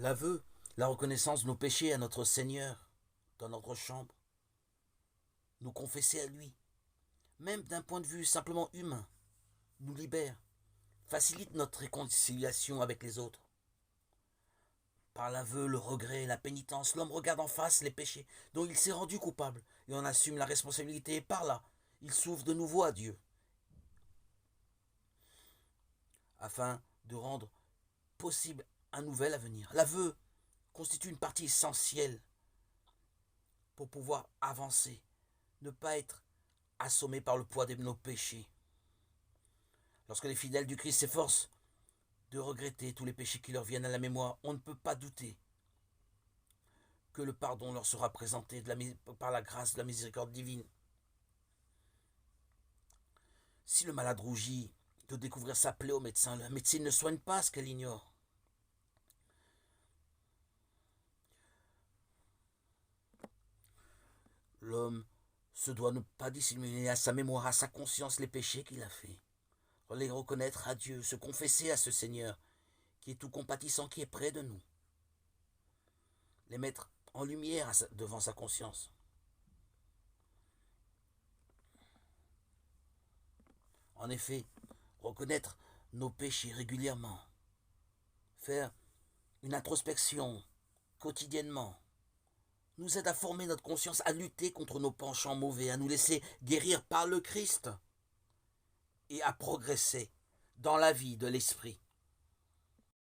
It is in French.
L'aveu, la reconnaissance de nos péchés à notre Seigneur dans notre chambre, nous confesser à lui, même d'un point de vue simplement humain, nous libère, facilite notre réconciliation avec les autres. Par l'aveu, le regret, la pénitence, l'homme regarde en face les péchés dont il s'est rendu coupable et en assume la responsabilité. Et par là, il s'ouvre de nouveau à Dieu, afin de rendre possible un nouvel avenir. L'aveu constitue une partie essentielle pour pouvoir avancer, ne pas être assommé par le poids de nos péchés. Lorsque les fidèles du Christ s'efforcent de regretter tous les péchés qui leur viennent à la mémoire, on ne peut pas douter que le pardon leur sera présenté par la grâce de la miséricorde divine. Si le malade rougit de découvrir sa plaie au médecin, la médecine ne soigne pas ce qu'elle ignore. L'homme se doit ne pas dissimuler à sa mémoire, à sa conscience les péchés qu'il a faits. Les reconnaître à Dieu, se confesser à ce Seigneur qui est tout compatissant, qui est près de nous. Les mettre en lumière devant sa conscience. En effet, reconnaître nos péchés régulièrement, faire une introspection quotidiennement, nous aide à former notre conscience, à lutter contre nos penchants mauvais, à nous laisser guérir par le Christ et à progresser dans la vie de l'esprit.